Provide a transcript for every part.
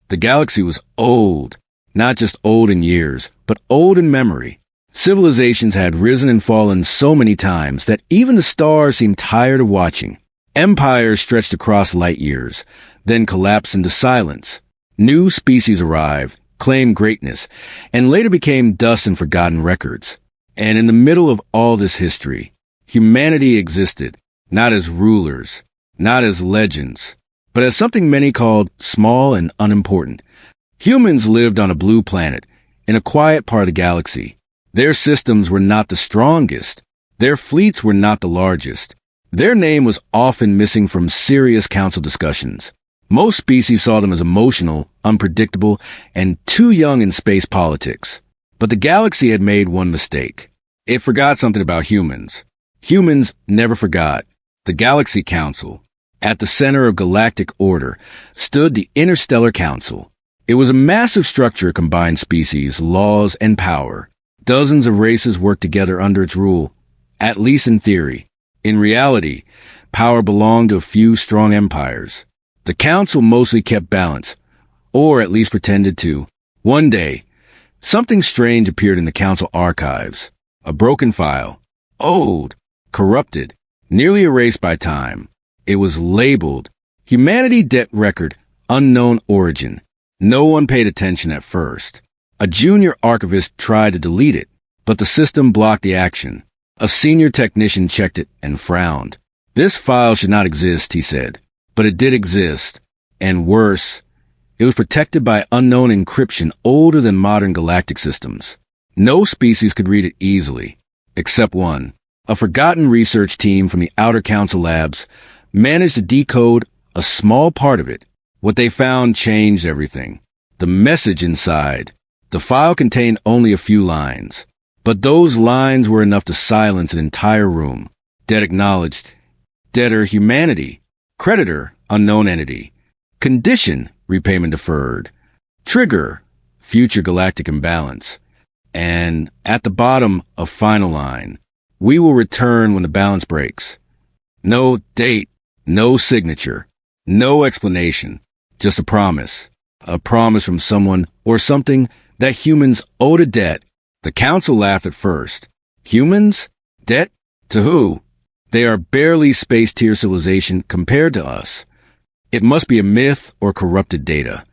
The galaxy was old, not just old in years, but old in memory. Civilizations had risen and fallen so many times that even the stars seemed tired of watching. Empires stretched across light years, then collapsed into silence. New species arrived, claimed greatness, and later became dust and forgotten records. And in the middle of all this history, humanity existed, not as rulers, not as legends, but as something many called small and unimportant. Humans lived on a blue planet, in a quiet part of the galaxy. Their systems were not the strongest. Their fleets were not the largest. Their name was often missing from serious council discussions. Most species saw them as emotional, unpredictable, and too young in space politics. But the galaxy had made one mistake. It forgot something about humans. Humans never forgot. The Galactic Council. At the center of galactic order stood the Interstellar Council. It was a massive structure of combined species, laws, and power. Dozens of races worked together under its rule, at least in theory. In reality, power belonged to a few strong empires. The council mostly kept balance, or at least pretended to. One day, something strange appeared in the council archives. A broken file. Old, corrupted, nearly erased by time. It was labeled Humanity Debt Record, Unknown Origin. No one paid attention at first. A junior archivist tried to delete it, but the system blocked the action. A senior technician checked it and frowned. This file should not exist, he said. But it did exist. And worse, it was protected by unknown encryption older than modern galactic systems. No species could read it easily, except one. A forgotten research team from the Outer Council labs managed to decode a small part of it. What they found changed everything. The message inside. The file contained only a few lines, but those lines were enough to silence an entire room. Debt acknowledged. Debtor humanity. Creditor unknown entity. Condition repayment deferred. Trigger future galactic imbalance. And at the bottom, a final line. We will return when the balance breaks. No date, no signature, no explanation, just a promise. A promise from someone or something that humans owed a debt. The council laughed at first. Humans? Debt? To who? They are barely space-tier civilization compared to us. It must be a myth or corrupted data.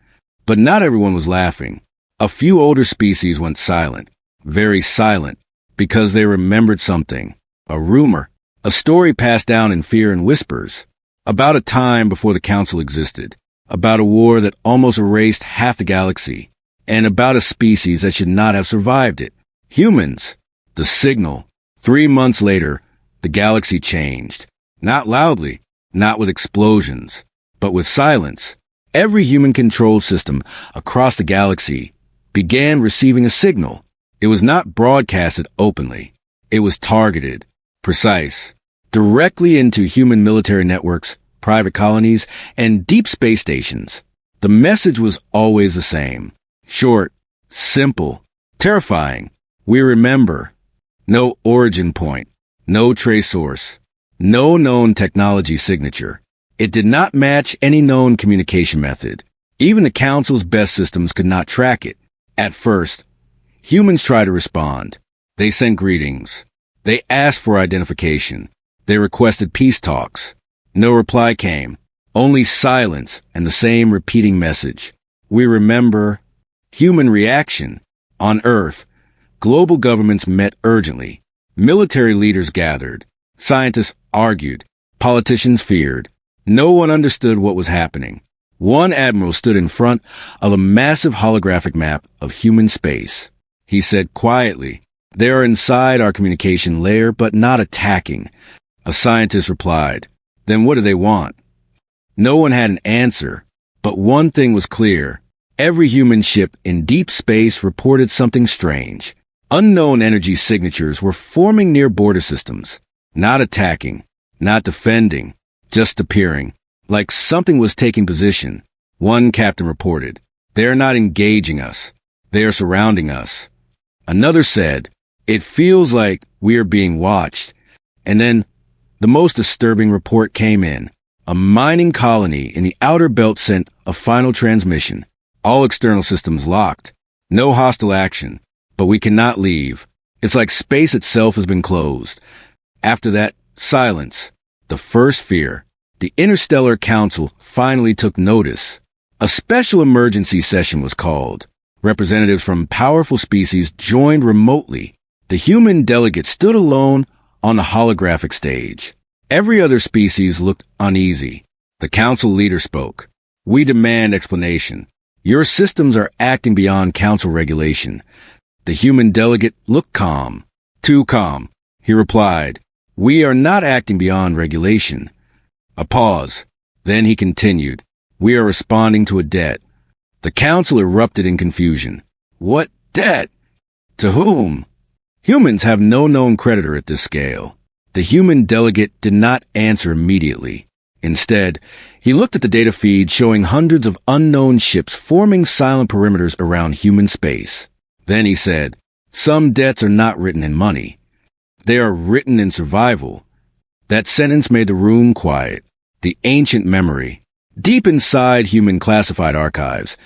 But not everyone was laughing. A few older species went silent, very silent, because they remembered something. A rumor, a story passed down in fear and whispers, about a time before the council existed, about a war that almost erased half the galaxy, and about a species that should not have survived it. Humans. The signal. 3 months later, the galaxy changed. Not loudly, not with explosions, but with silence. Every human-controlled system across the galaxy began receiving a signal. It was not broadcasted openly. It was targeted, precise, directly into human military networks, private colonies, and deep space stations. The message was always the same. Short, simple, terrifying. We remember. No origin point, no trace source, no known technology signature. It did not match any known communication method. Even the Council's best systems could not track it. At first, humans tried to respond. They sent greetings. They asked for identification. They requested peace talks. No reply came. Only silence and the same repeating message. We remember. Human reaction. On Earth, global governments met urgently. Military leaders gathered. Scientists argued. Politicians feared. No one understood what was happening. One admiral stood in front of a massive holographic map of human space. He said quietly, "They are inside our communication layer, but not attacking." A scientist replied, "Then what do they want?" No one had an answer, but one thing was clear. Every human ship in deep space reported something strange. Unknown energy signatures were forming near border systems. Not attacking, not defending, just appearing, like something was taking position. One captain reported, "They are not engaging us. They are surrounding us." Another said, "It feels like we are being watched." And then the most disturbing report came in. A mining colony in the outer belt sent a final transmission. All external systems locked. No hostile action. But we cannot leave. It's like space itself has been closed. After that, silence. The first fear. The Interstellar Council finally took notice. A special emergency session was called. Representatives from powerful species joined remotely. The human delegate stood alone on the holographic stage. Every other species looked uneasy. The council leader spoke. We demand explanation. Your systems are acting beyond council regulation. The human delegate looked calm. Too calm. He replied, We are not acting beyond regulation. A pause. Then he continued, We are responding to a debt. The council erupted in confusion. What debt? To whom? Humans have no known creditor at this scale. The human delegate did not answer immediately. Instead, he looked at the data feed showing hundreds of unknown ships forming silent perimeters around human space. Then he said, Some debts are not written in money. They are written in survival. That sentence made the room quiet. The ancient memory. Deep inside human classified archives,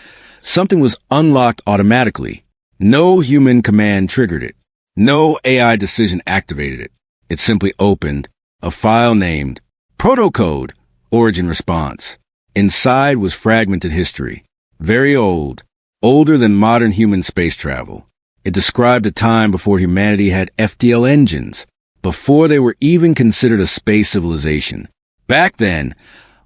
something was unlocked automatically. No human command triggered it. No AI decision activated it. It simply opened a file named Protocode Origin Response. Inside was fragmented history. Very old. Older than modern human space travel. It described a time before humanity had FDL engines, before they were even considered a space civilization. Back then,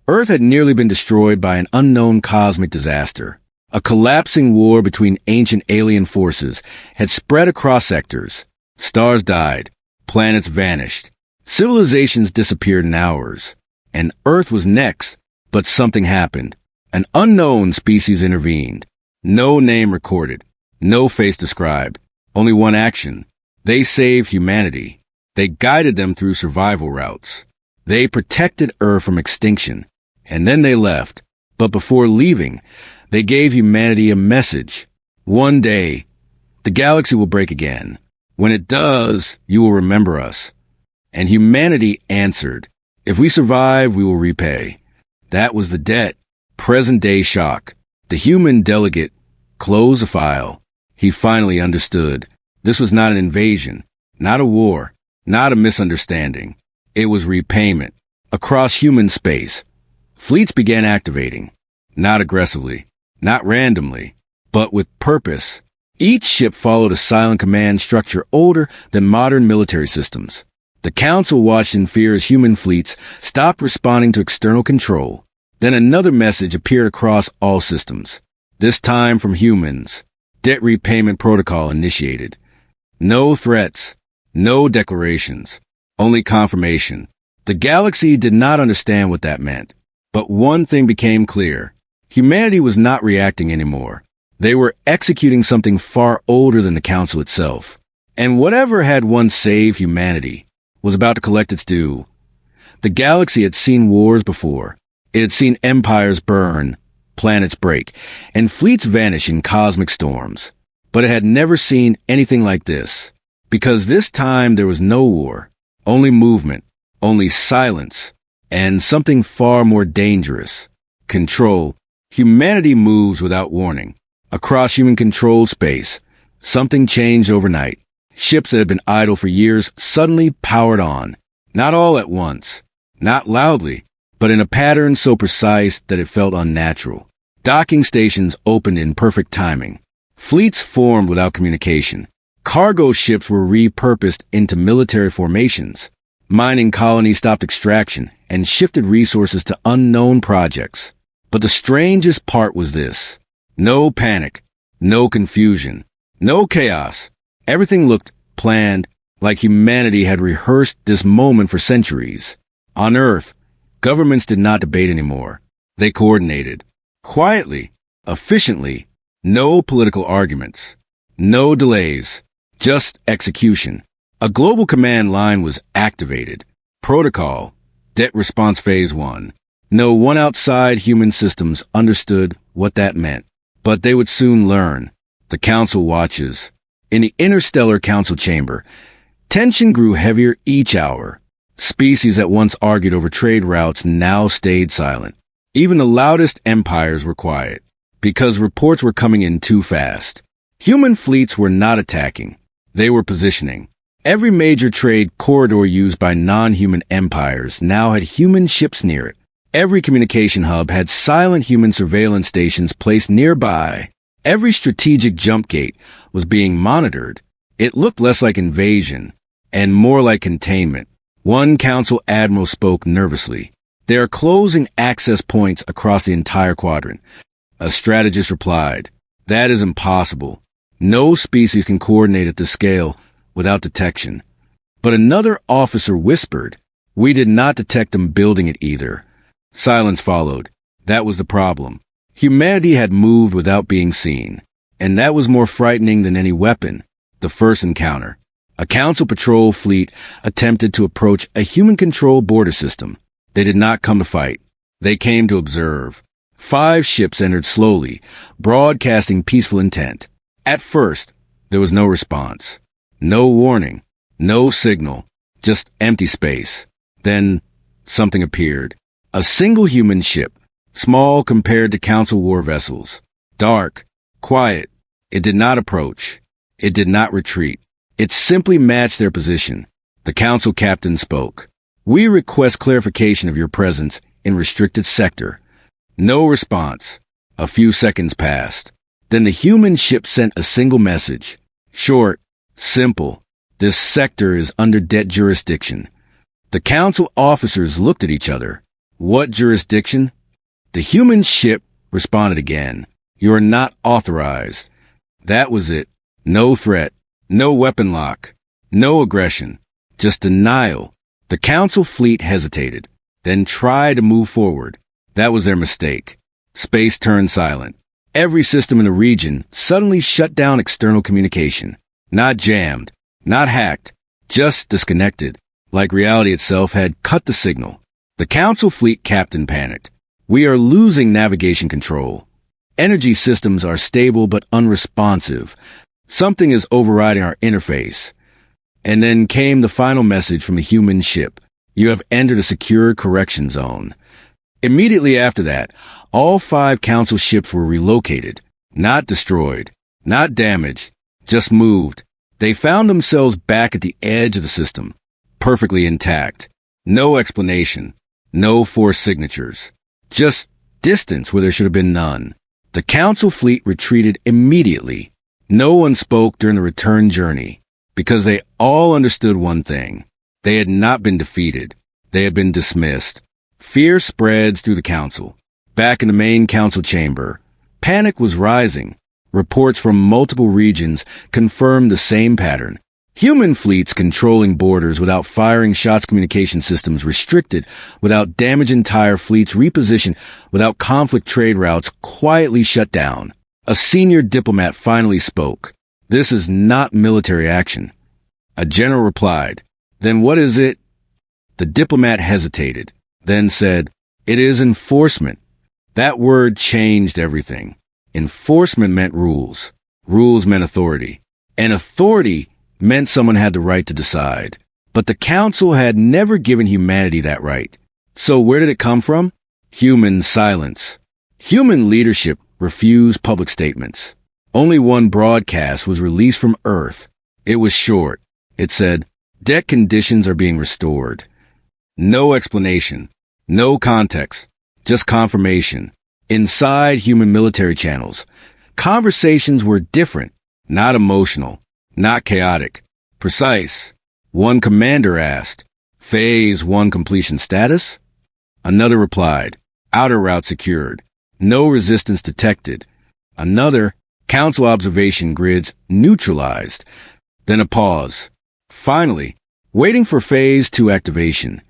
Earth had nearly been destroyed by an unknown cosmic disaster. A collapsing war between ancient alien forces had spread across sectors. Stars died. Planets vanished. Civilizations disappeared in hours. And Earth was next, but something happened. An unknown species intervened. No name recorded. No face described. Only one action. They saved humanity. They guided them through survival routes. They protected Earth from extinction. And then they left. But before leaving, they gave humanity a message. One day, the galaxy will break again. When it does, you will remember us. And humanity answered, If we survive, we will repay. That was the debt. Present-day shock. The human delegate closed the file. He finally understood. This was not an invasion, not a war, not a misunderstanding. It was repayment. Across human space, fleets began activating. Not aggressively, not randomly, but with purpose. Each ship followed a silent command structure older than modern military systems. The Council watched in fear as human fleets stopped responding to external control. Then another message appeared across all systems. This time from humans. Debt repayment protocol initiated. No threats, no declarations, only confirmation. The galaxy did not understand what that meant. But one thing became clear. Humanity was not reacting anymore. They were executing something far older than the Council itself. And whatever had once saved humanity was about to collect its due. The galaxy had seen wars before. It had seen empires burn, planets break, and fleets vanish in cosmic storms. But it had never seen anything like this. Because this time there was no war, only movement, only silence, and something far more dangerous. Control. Humanity moves without warning. Across human-controlled space, something changed overnight. Ships that had been idle for years suddenly powered on. Not all at once, not loudly, but in a pattern so precise that it felt unnatural. Docking stations opened in perfect timing. Fleets formed without communication. Cargo ships were repurposed into military formations. Mining colonies stopped extraction and shifted resources to unknown projects. But the strangest part was this. No panic, no confusion, no chaos. Everything looked planned, like humanity had rehearsed this moment for centuries. On Earth, governments did not debate anymore. They coordinated. Quietly, efficiently, no political arguments, no delays, just execution. A global command line was activated. Protocol, Debt Response Phase 1. No one outside human systems understood what that meant, but they would soon learn. The Council watches. In the Interstellar Council chamber, tension grew heavier each hour. Species that once argued over trade routes now stayed silent. Even the loudest empires were quiet. because reports were coming in too fast. Human fleets were not attacking. They were positioning. Every major trade corridor used by non-human empires now had human ships near it. Every communication hub had silent human surveillance stations placed nearby. Every strategic jump gate was being monitored. It looked less like invasion and more like containment. One council admiral spoke nervously. They are closing access points across the entire quadrant. A strategist replied, "That is impossible. No species can coordinate at this scale without detection." But another officer whispered, "We did not detect them building it either." Silence followed. That was the problem. Humanity had moved without being seen, and that was more frightening than any weapon. The first encounter. A council patrol fleet attempted to approach a human-controlled border system. They did not come to fight. They came to observe. 5 ships entered slowly, broadcasting peaceful intent. At first, there was no response. No warning. No signal. Just empty space. Then, something appeared. A single human ship, small compared to council war vessels. Dark. Quiet. It did not approach. It did not retreat. It simply matched their position. The council captain spoke. "We request clarification of your presence in restricted sector." No response. A few seconds passed. Then the human ship sent a single message. Short, simple. "This sector is under debt jurisdiction." The council officers looked at each other. What jurisdiction? The human ship responded again. "You are not authorized." That was it. No threat. No weapon lock. No aggression. Just denial. The council fleet hesitated, then tried to move forward. That was their mistake. Space turned silent. Every system in the region suddenly shut down external communication. Not jammed, not hacked, just disconnected, like reality itself had cut the signal. The council fleet captain panicked. "We are losing navigation control. Energy systems are stable but unresponsive. Something is overriding our interface." And then came the final message from the human ship. "You have entered a secure correction zone." Immediately after that, all 5 council ships were relocated. Not destroyed, not damaged, just moved. They found themselves back at the edge of the system, perfectly intact. No explanation, no forced signatures. Just distance where there should have been none. The council fleet retreated immediately. No one spoke during the return journey, because they all understood one thing. They had not been defeated. They had been dismissed. Fear spreads through the council. Back in the main council chamber, panic was rising. Reports from multiple regions confirmed the same pattern. Human fleets controlling borders without firing shots, communication systems restricted, without damage entire fleets repositioned, without conflict trade routes quietly shut down. A senior diplomat finally spoke. "This is not military action." A general replied, "Then what is it?" The diplomat hesitated, then said, "It is enforcement." That word changed everything. Enforcement meant rules. Rules meant authority. And authority meant someone had the right to decide. But the council had never given humanity that right. So where did it come from? Human silence. Human leadership refused public statements. Only one broadcast was released from Earth. It was short. It said, "Debt conditions are being restored." No explanation. No context. Just confirmation. Inside human military channels, conversations were different, not emotional, not chaotic, precise. One commander asked, "Phase 1 completion status?" Another replied, "Outer route secured. No resistance detected." Another, "Council observation grids neutralized." Then a pause. Finally, waiting for Phase 2 activation.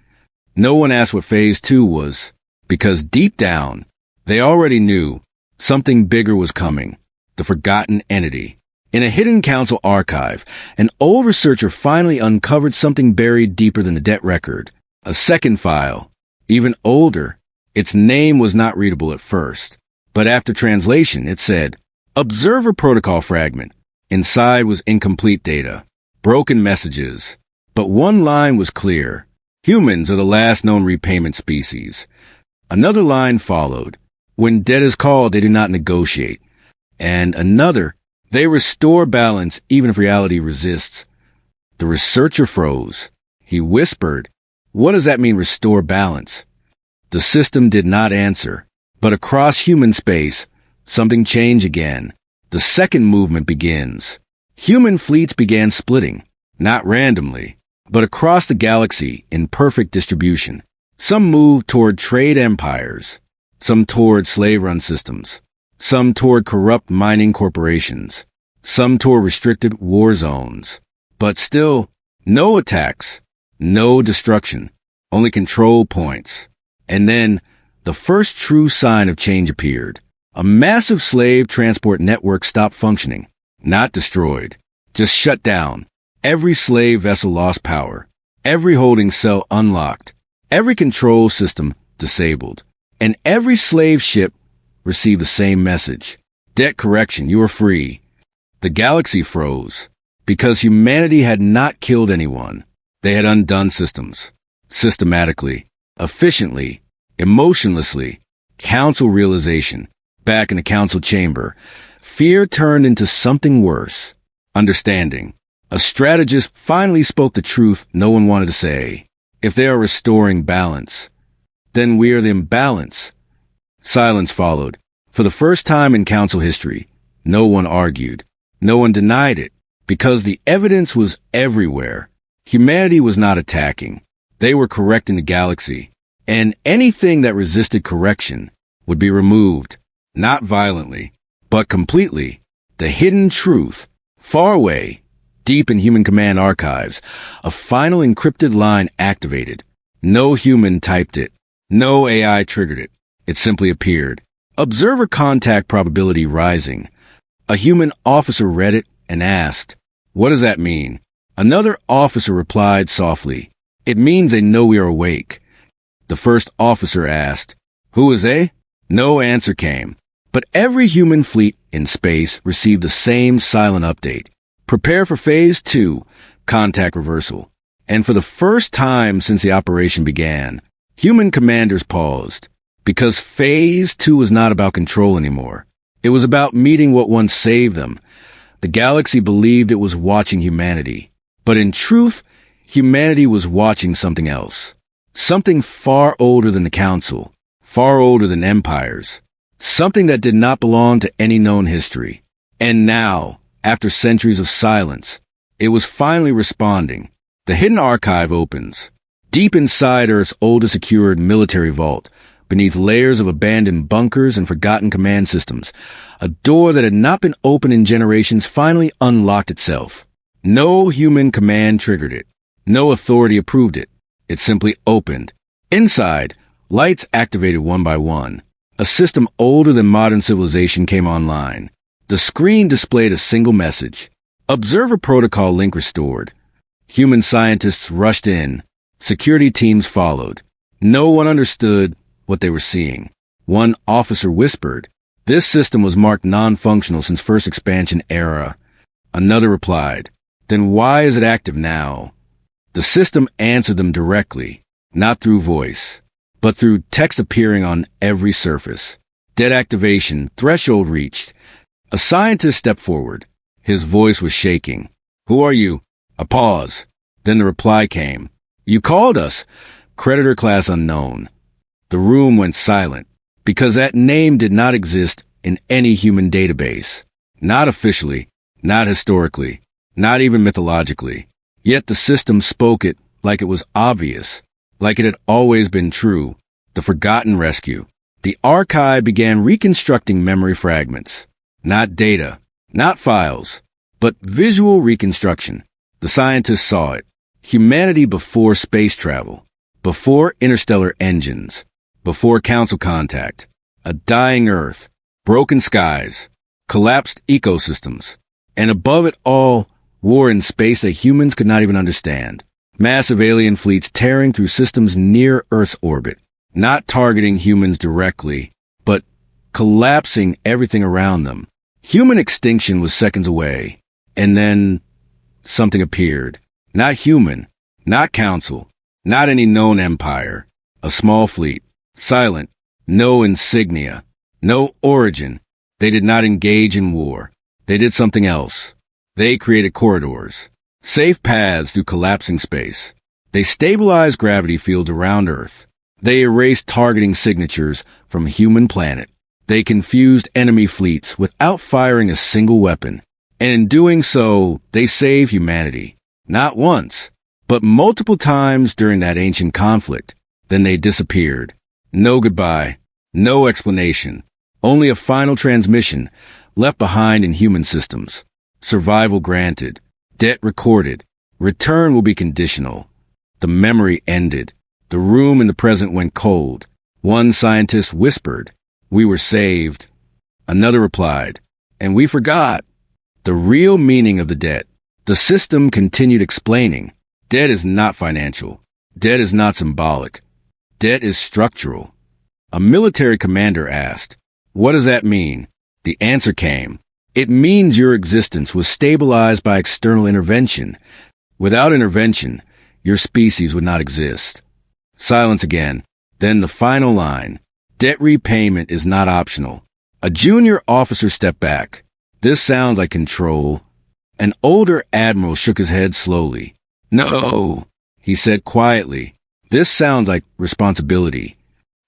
No one asked what Phase 2 was, because deep down, they already knew something bigger was coming. The forgotten entity. In a hidden council archive, an old researcher finally uncovered something buried deeper than the debt record. A second file, even older. Its name was not readable at first, but after translation, it said, "Observer Protocol Fragment." Inside was incomplete data, broken messages, but one line was clear. "Humans are the last known repayment species." Another line followed. When dead is called, they do not negotiate. And another, they restore balance even if reality resists. The researcher froze. He whispered, "What does that mean, restore balance?" The system did not answer. But across human space, something changed again. The second movement begins. Human fleets began splitting, not randomly, but across the galaxy in perfect distribution. Some moved toward trade empires, some toward slave-run systems, some toward corrupt mining corporations, some toward restricted war zones. But still, no attacks, no destruction, only control points. And then, the first true sign of change appeared. A massive slave transport network stopped functioning, not destroyed, just shut down. Every slave vessel lost power, every holding cell unlocked, every control system disabled, and every slave ship received the same message. Debt correction, you are free. The galaxy froze, because humanity had not killed anyone. They had undone systems, systematically, efficiently, emotionlessly. Council realization. Back in the council chamber, fear turned into something worse. Understanding. A strategist finally spoke the truth no one wanted to say. If they are restoring balance, then we are the imbalance. Silence followed. For the first time in council history, no one argued. No one denied it, because the evidence was everywhere. Humanity was not attacking. They were correcting the galaxy. And anything that resisted correction would be removed. Not violently, but completely. The hidden truth, far away, deep in human command archives, a final encrypted line activated. No human typed it. No AI triggered it. It simply appeared. Observer contact probability rising. A human officer read it and asked, "What does that mean?" Another officer replied softly, "It means they know we are awake." The first officer asked, "Who is they?" No answer came. But every human fleet in space received the same silent update. Prepare for Phase 2, contact reversal. And for the first time since the operation began, human commanders paused. Because Phase 2 was not about control anymore. It was about meeting what once saved them. The galaxy believed it was watching humanity. But in truth, humanity was watching something else. Something far older than the Council. Far older than empires. Something that did not belong to any known history. And now, after centuries of silence, it was finally responding. The hidden archive opens. Deep inside Earth's oldest secured military vault, beneath layers of abandoned bunkers and forgotten command systems, a door that had not been opened in generations finally unlocked itself. No human command triggered it. No authority approved it. It simply opened. Inside, lights activated one by one. A system older than modern civilization came online. The screen displayed a single message. Observer protocol link restored. Human scientists rushed in. Security teams followed. No one understood what they were seeing. One officer whispered, "This system was marked non-functional since first expansion era." Another replied, "Then why is it active now?" The system answered them directly, not through voice, but through text appearing on every surface. Dead activation, threshold reached. A scientist stepped forward. His voice was shaking. "Who are you?" A pause. Then the reply came. "You called us. Creditor class unknown." The room went silent, because that name did not exist in any human database. Not officially, not historically, not even mythologically. Yet the system spoke it like it was obvious. Like it had always been true. The forgotten rescue. The archive began reconstructing memory fragments. Not data, not files, but visual reconstruction. The scientists saw it. Humanity before space travel. Before interstellar engines. Before council contact. A dying Earth. Broken skies. Collapsed ecosystems. And above it all, war in space that humans could not even understand. Massive alien fleets tearing through systems near Earth's orbit, not targeting humans directly, but collapsing everything around them. Human extinction was seconds away, and then something appeared. Not human, not council, not any known empire. A small fleet, silent, no insignia, No origin. They did not engage in war. They did something else. They created corridors, safe paths through collapsing space. They stabilized gravity fields around Earth. They erased targeting signatures from human planet. They confused enemy fleets without firing a single weapon. And in doing so, they saved humanity. Not once, but multiple times during that ancient conflict. Then they disappeared. No goodbye. No explanation. Only a final transmission left behind in human systems. Survival granted. Debt recorded. Return will be conditional. The memory ended. The room in the present went cold. One scientist whispered, "We were saved." Another replied, "And we forgot." The real meaning of the debt. The system continued explaining, debt is not financial. Debt is not symbolic. Debt is structural. A military commander asked, "What does that mean?" The answer came, "It means your existence was stabilized by external intervention. Without intervention, your species would not exist." Silence again. Then the final line. Debt repayment is not optional. A junior officer stepped back. This sounds like control. An older admiral shook his head slowly. "No," he said quietly. "This sounds like responsibility."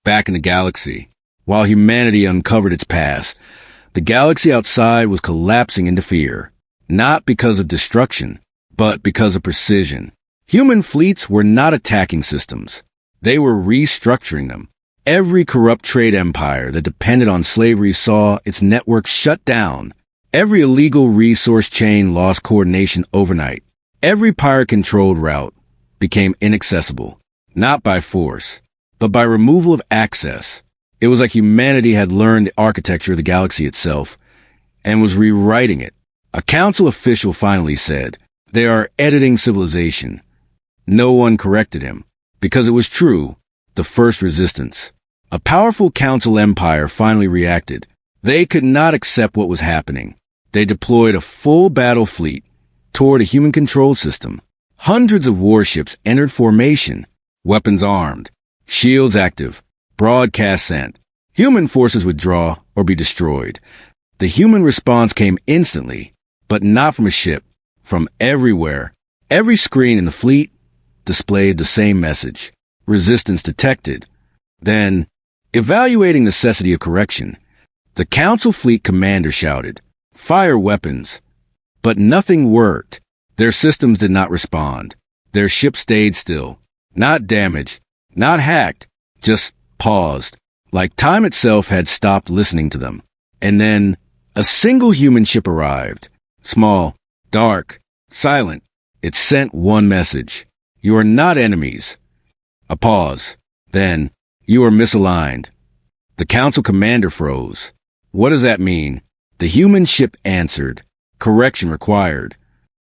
Back in the galaxy, while humanity uncovered its past, the galaxy outside was collapsing into fear. Not because of destruction, but because of precision. Human fleets were not attacking systems. They were restructuring them. Every corrupt trade empire that depended on slavery saw its network shut down. Every illegal resource chain lost coordination overnight. Every pirate-controlled route became inaccessible, not by force, but by removal of access. It was like humanity had learned the architecture of the galaxy itself and was rewriting it. A council official finally said, "They are editing civilization." No one corrected him, because it was true, the first resistance. A powerful council empire finally reacted. They could not accept what was happening. They deployed a full battle fleet toward a human control system. Hundreds of warships entered formation, weapons armed, shields active, broadcast sent. Human forces withdraw or be destroyed. The human response came instantly, but not from a ship, from everywhere. Every screen in the fleet displayed the same message. Resistance detected. Then, evaluating necessity of correction, the council fleet commander shouted, "Fire weapons." But nothing worked. Their systems did not respond. Their ship stayed still. Not damaged, not hacked, just paused, like time itself had stopped listening to them. And then, a single human ship arrived. Small, dark, silent. It sent one message. "You are not enemies." A pause. Then, "You are misaligned." The council commander froze. What does that mean? The human ship answered, "Correction required."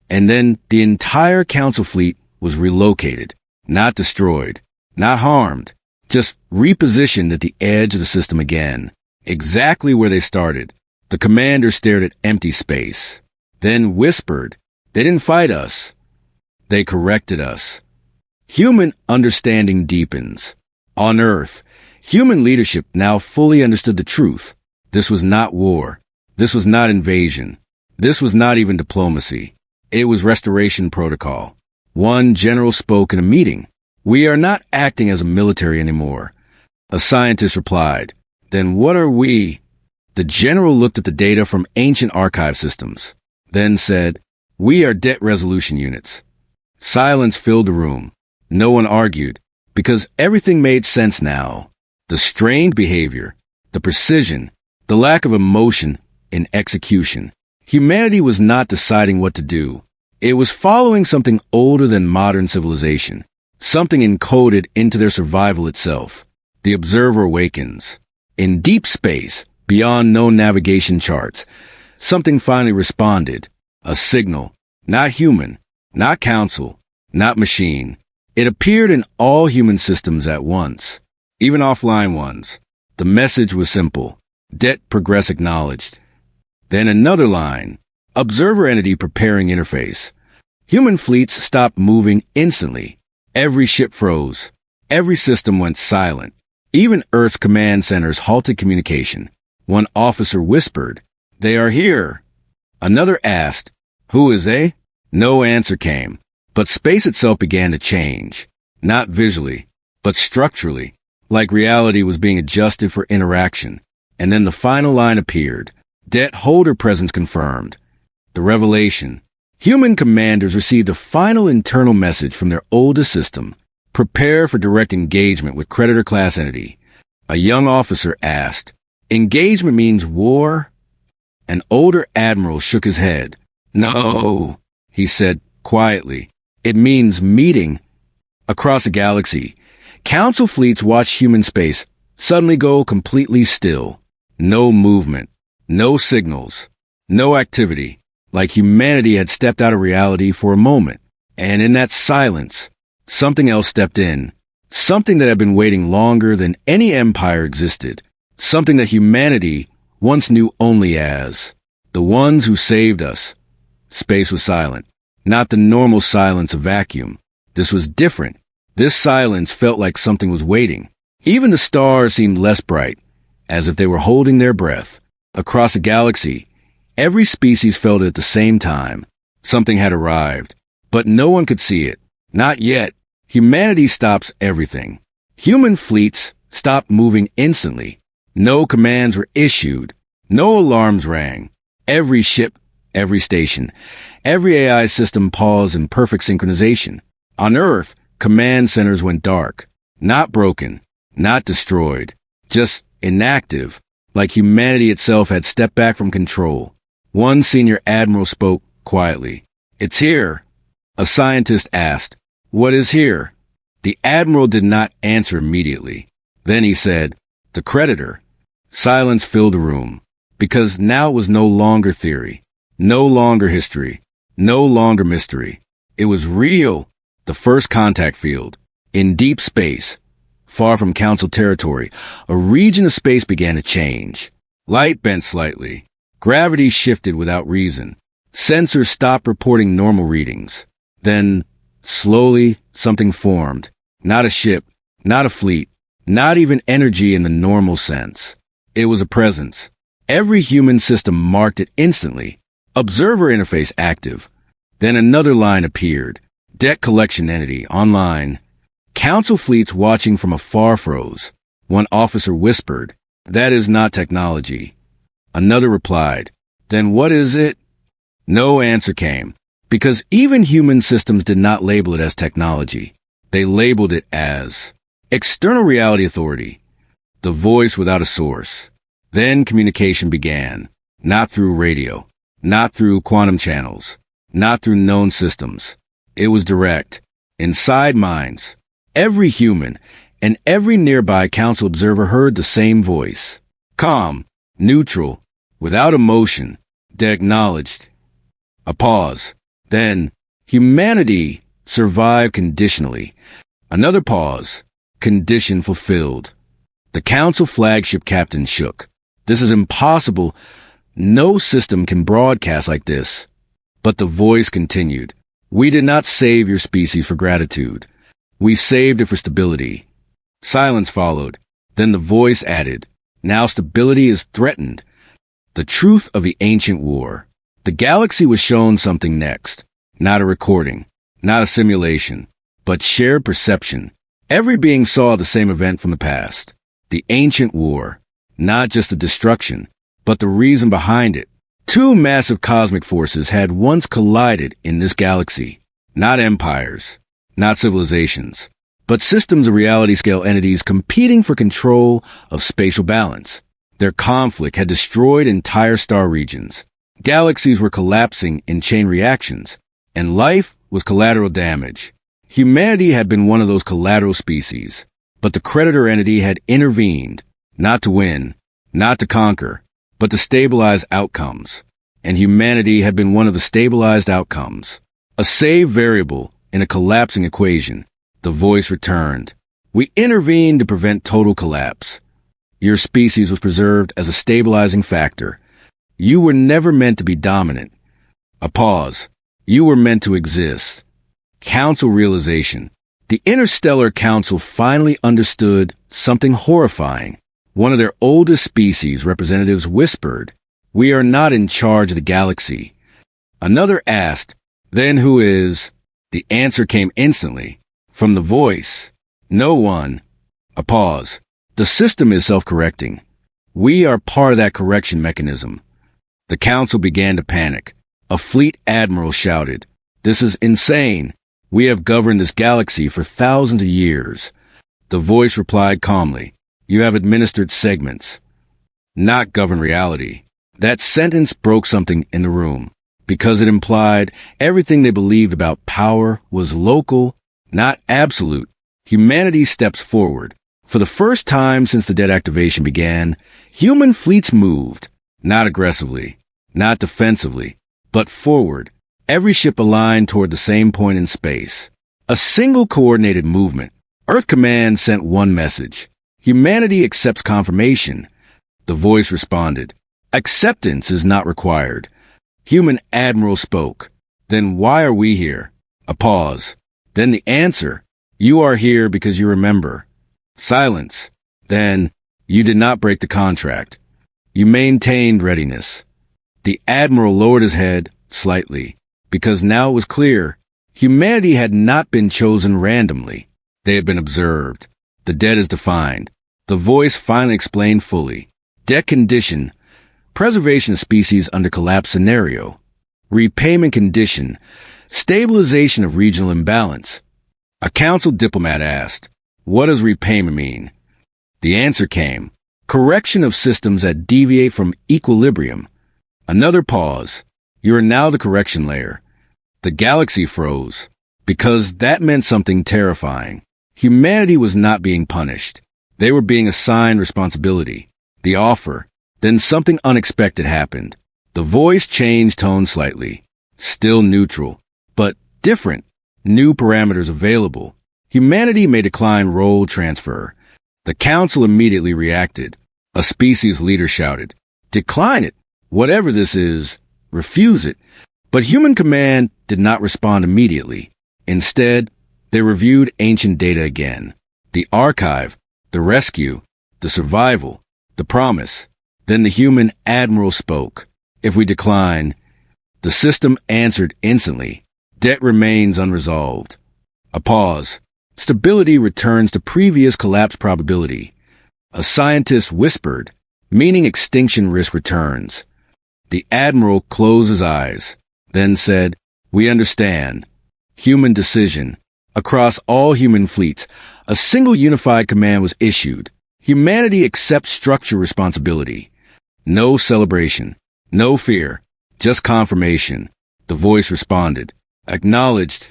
And then the entire council fleet was relocated, not destroyed, not harmed, just repositioned at the edge of the system again, exactly where they started. The commander stared at empty space, then whispered, "They didn't fight us. They corrected us." Human understanding deepens. On Earth, human leadership now fully understood the truth. This was not war. This was not invasion. This was not even diplomacy. It was restoration protocol. One general spoke in a meeting. "We are not acting as a military anymore." A scientist replied, "Then what are we?" The general looked at the data from ancient archive systems, then said, "We are debt resolution units." Silence filled the room. No one argued, because everything made sense now. The strained behavior, the precision, the lack of emotion in execution. Humanity was not deciding what to do. It was following something older than modern civilization, something encoded into their survival itself. The observer awakens. In deep space, beyond known navigation charts, something finally responded. A signal, not human, not council, not machine. It appeared in all human systems at once, even offline ones. The message was simple. Debt progress acknowledged. Then another line. Observer entity preparing interface. Human fleets stopped moving instantly. Every ship froze. Every system went silent. Even Earth's command centers halted communication. One officer whispered, "They are here." Another asked, "Who is they?" No answer came, but space itself began to change. Not visually, but structurally, like reality was being adjusted for interaction. And then the final line appeared. Debt holder presence confirmed. The revelation. Human commanders received a final internal message from their oldest system. Prepare for direct engagement with creditor-class entity. A young officer asked, "Engagement means war?" An older admiral shook his head. "No," he said quietly. "It means meeting." Across the galaxy, Council fleets watched human space suddenly go completely still. No movement, no signals, no activity, like humanity had stepped out of reality for a moment. And in that silence, something else stepped in. Something that had been waiting longer than any empire existed. Something that humanity once knew only as the ones who saved us. Space was silent. Not the normal silence of vacuum. This was different. This silence felt like something was waiting. Even the stars seemed less bright, as if they were holding their breath. Across the galaxy, every species felt it at the same time. Something had arrived, but no one could see it. Not yet. Humanity stops everything. Human fleets stopped moving instantly. No commands were issued. No alarms rang. Every ship, every station, every AI system paused in perfect synchronization. On Earth, command centers went dark. Not broken, not destroyed, just inactive, like humanity itself had stepped back from control. One senior admiral spoke quietly. "It's here." A scientist asked, "What is here?" The admiral did not answer immediately. Then he said, "The creditor." Silence filled the room, because now it was no longer theory, no longer history, no longer mystery. It was real. The first contact field. In deep space, far from Council territory, a region of space began to change. Light bent slightly. Gravity shifted without reason. Sensors stopped reporting normal readings. Then, slowly, something formed. Not a ship, not a fleet, not even energy in the normal sense. It was a presence. Every human system marked it instantly. Observer interface active. Then another line appeared. Debt collection entity online. Council fleets watching from afar froze. One officer whispered, "That is not technology." Another replied, "Then what is it?" No answer came, because even human systems did not label it as technology. They labeled it as external reality authority, the voice without a source. Then communication began, not through radio, not through quantum channels, not through known systems. It was direct, inside minds. Every human and every nearby council observer heard the same voice. Calm, neutral, without emotion. They acknowledged. A pause. Then, humanity survived conditionally. Another pause. Condition fulfilled. The council flagship captain shook. "This is impossible. No system can broadcast like this." But the voice continued. "We did not save your species for gratitude. We saved it for stability." Silence followed. Then the voice added, "Now stability is threatened." The truth of the ancient war. The galaxy was shown something next. Not a recording, not a simulation, but shared perception. Every being saw the same event from the past. The ancient war. Not just the destruction, but the reason behind it. Two massive cosmic forces had once collided in this galaxy. Not empires, not civilizations, but systems of reality-scale entities competing for control of spatial balance. Their conflict had destroyed entire star regions. Galaxies were collapsing in chain reactions, and life was collateral damage. Humanity had been one of those collateral species, but the creditor entity had intervened, not to win, not to conquer, but to stabilize outcomes. And humanity had been one of the stabilized outcomes. A save variable in a collapsing equation. The voice returned. "We intervened to prevent total collapse. Your species was preserved as a stabilizing factor. You were never meant to be dominant." A pause. "You were meant to exist." Council realization. The Interstellar Council finally understood something horrifying. One of their oldest species representatives whispered, "We are not in charge of the galaxy." Another asked, "Then who is?" The answer came instantly. From the voice, "No one." A pause. "The system is self-correcting. We are part of that correction mechanism." The council began to panic. A fleet admiral shouted, "This is insane. We have governed this galaxy for thousands of years." The voice replied calmly, "You have administered segments, not governed reality." That sentence broke something in the room, because it implied everything they believed about power was local, not absolute. Humanity steps forward. For the first time since the dead activation began, human fleets moved, not aggressively, not defensively, but forward. Every ship aligned toward the same point in space. A single coordinated movement. Earth Command sent one message. Humanity accepts confirmation. The voice responded, "Acceptance is not required." Human Admiral spoke. "Then why are we here?" A pause. Then the answer, "You are here because you remember." Silence. Then, "You did not break the contract. You maintained readiness." The Admiral lowered his head slightly, because now it was clear humanity had not been chosen randomly. They had been observed. The dead is defined. The voice finally explained fully. Debt condition, preservation of species under collapse scenario. Repayment condition, stabilization of regional imbalance. A council diplomat asked, "What does repayment mean?" The answer came, "Correction of systems that deviate from equilibrium." Another pause. "You are now the correction layer." The galaxy froze, because that meant something terrifying. Humanity was not being punished. They were being assigned responsibility. The offer. Then something unexpected happened. The voice changed tone slightly. Still neutral, but different. New parameters available. Humanity may decline role transfer. The council immediately reacted. A species leader shouted, "Decline it! Whatever this is, refuse it." But human command did not respond immediately. Instead, they reviewed ancient data again. The archive, the rescue, the survival, the promise. Then the human admiral spoke. "If we decline," the system answered instantly, "Debt remains unresolved." A pause. "Stability returns to previous collapse probability." A scientist whispered, "Meaning extinction risk returns." The admiral closed his eyes, then said, "We understand." Human decision. Across all human fleets, a single unified command was issued. Humanity accepts structure responsibility. No celebration, no fear, just confirmation. The voice responded, "Acknowledged."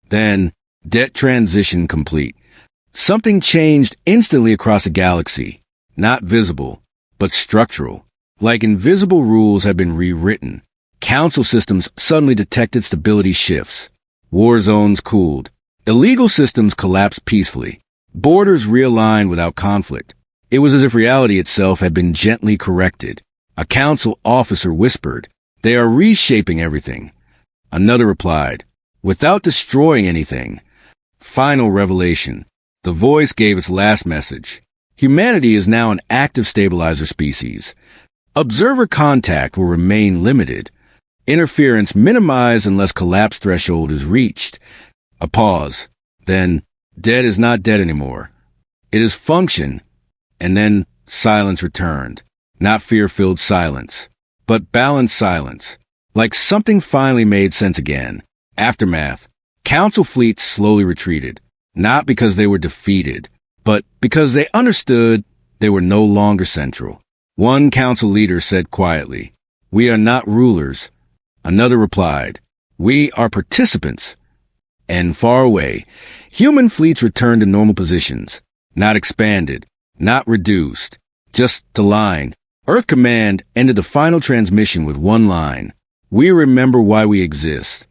Then, debt transition complete. Something changed instantly across the galaxy. Not visible, but structural. Like invisible rules had been rewritten. Council systems suddenly detected stability shifts. War zones cooled. Illegal systems collapsed peacefully. Borders realigned without conflict. It was as if reality itself had been gently corrected. A council officer whispered, "They are reshaping everything." Another replied, "Without destroying anything." Final revelation. The voice gave its last message. Humanity is now an active stabilizer species. Observer contact will remain limited. Interference minimized unless collapse threshold is reached. A pause. Then, dead is not dead anymore. It is function. And then silence returned. Not fear-filled silence, but balanced silence. Like something finally made sense again. Aftermath. Council fleets slowly retreated. Not because they were defeated, but because they understood they were no longer central. One council leader said quietly, "We are not rulers." Another replied, "We are participants." And far away, human fleets returned to normal positions, not expanded, not reduced, just aligned. Earth Command ended the final transmission with one line, "We remember why we exist."